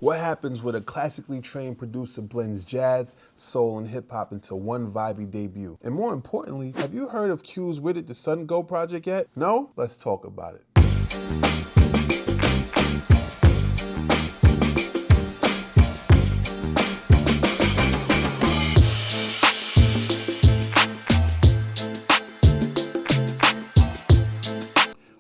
What happens when a classically trained producer blends jazz, soul, and hip hop into one vibey debut? And more importantly, have you heard of Kye's Where Did the Sun Go project yet? No? Let's talk about it.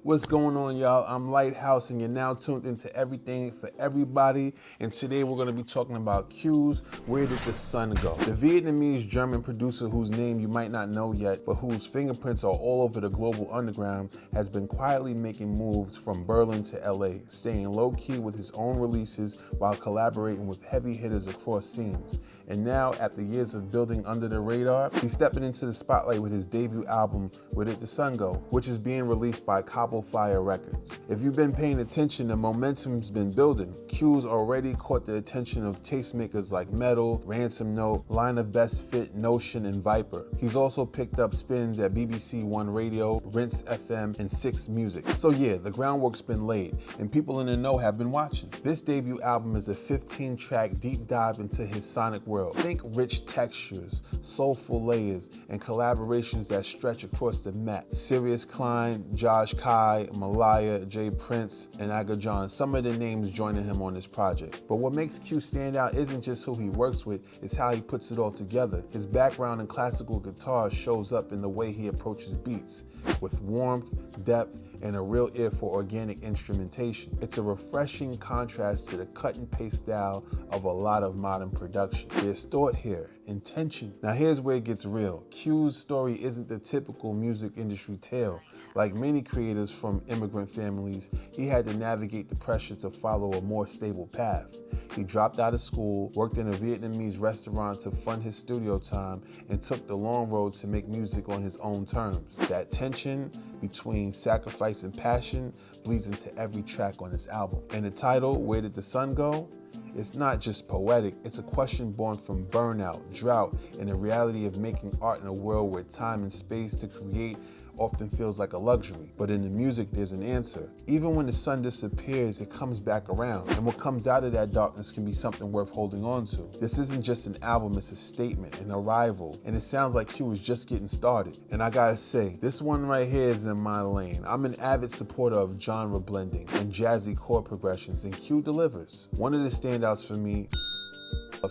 What's going on, y'all? I'm Lighthouse, and you're now tuned into Everything for Everybody. And today we're going to be talking about Kye's Where Did the Sun Go? The Vietnamese-German producer whose name you might not know yet, but whose fingerprints are all over the global underground, has been quietly making moves from Berlin to LA, staying low-key with his own releases while collaborating with heavy hitters across scenes. And now, after years of building under the radar, he's stepping into the spotlight with his debut album, Where Did the Sun Go?, which is being released by Fire Records. If you've been paying attention, the momentum's been building. Kye's already caught the attention of tastemakers like Metal, Ransom Note, Line of Best Fit, Notion, and Viper. He's also picked up spins at BBC One Radio, Rinse FM, and Six Music. So yeah, the groundwork's been laid, and people in the know have been watching. This debut album is a 15-track deep dive into his sonic world. Think rich textures, soulful layers, and collaborations that stretch across the Met. Sirius Klein, Josh Kye, Malaya, Jay Prince, and Aga John, some of the names joining him on this project. But what makes Kye stand out isn't just who he works with, it's how he puts it all together. His background in classical guitar shows up in the way he approaches beats, with warmth, depth, and a real ear for organic instrumentation. It's a refreshing contrast to the cut and paste style of a lot of modern production. There's thought here, intention. Now here's where it gets real. Kye's story isn't the typical music industry tale. Like many creators from immigrant families, he had to navigate the pressure to follow a more stable path. He dropped out of school, worked in a Vietnamese restaurant to fund his studio time, and took the long road to make music on his own terms. That tension between sacrifice and passion bleeds into every track on this album. And the title, Where Did the Sun Go? It's not just poetic, it's a question born from burnout, drought, and the reality of making art in a world where time and space to create often feels like a luxury. But in the music, there's an answer. Even when the sun disappears, it comes back around. And what comes out of that darkness can be something worth holding on to. This isn't just an album, it's a statement, an arrival. And it sounds like Kye was just getting started. And I gotta say, this one right here is in my lane. I'm an avid supporter of genre blending and jazzy chord progressions, and Kye delivers. One of the standouts for me,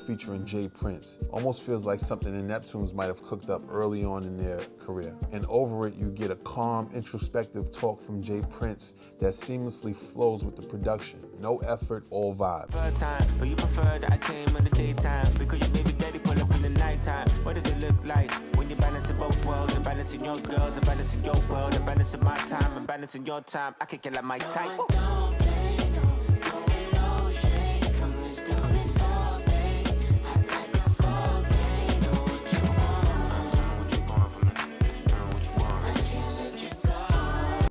featuring Jay Prince, almost feels like something the Neptunes might have cooked up early on in their career. And over it, you get a calm, introspective talk from Jay Prince that seamlessly flows with the production. No effort, all vibe. But you prefer that I came in the daytime because you maybe daddy pull up in the nighttime. What does it look like when you're balancing both worlds? And balancing your girls, and balancing your world, and balancing my time, and balancing your time. I kick it like my type.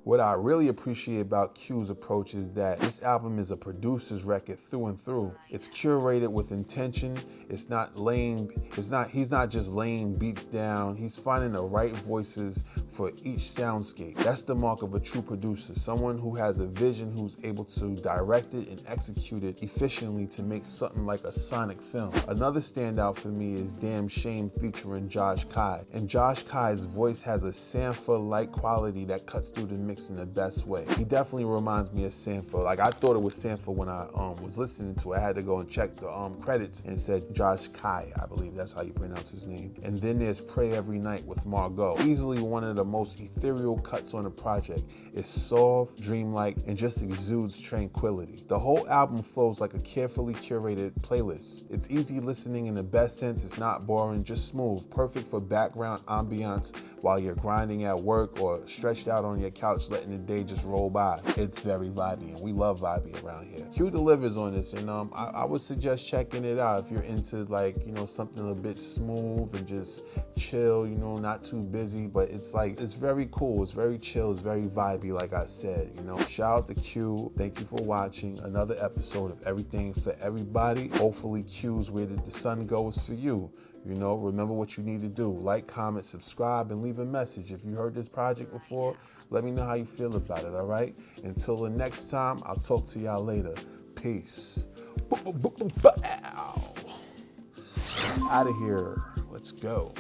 What I really appreciate about Kye's approach is that this album is a producer's record through and through. It's curated with intention. He's not just laying beats down. He's finding the right voices for each soundscape. That's the mark of a true producer, someone who has a vision, who's able to direct it and execute it efficiently to make something like a sonic film. Another standout for me is Damn Shame featuring Josh Kye. And Josh Kye's voice has a Sanford-like quality that cuts through the mix in the best way. He definitely reminds me of Sanford. Like, I thought it was Sanford when I was listening to it. I had to go and check the credits, and it said Josh Kye, I believe that's how you pronounce his name. And then there's Pray Every Night with Margot. Easily one of the most ethereal cuts on the project. It's soft, dreamlike, and just exudes tranquility. The whole album flows like a carefully curated playlist. It's easy listening in the best sense. It's not boring, just smooth, perfect for background ambiance while you're grinding at work or stretched out on your couch letting the day just roll by. It's very vibey, and we love vibey around here. Kye delivers on this, and I would suggest checking it out if you're into, like, something a bit smooth and just chill, not too busy, but it's very cool, it's very chill, it's very vibey, like I said, Shout out to Kye. Thank you for watching another episode of Everything for Everybody. Hopefully Kye's Where Did the Sun Go is for you. Remember what you need to do. Like, comment, subscribe, and leave a message. If you heard this project before, let me know how you feel about it, all right? Until the next time, I'll talk to y'all later. Peace. Out of here. Let's go.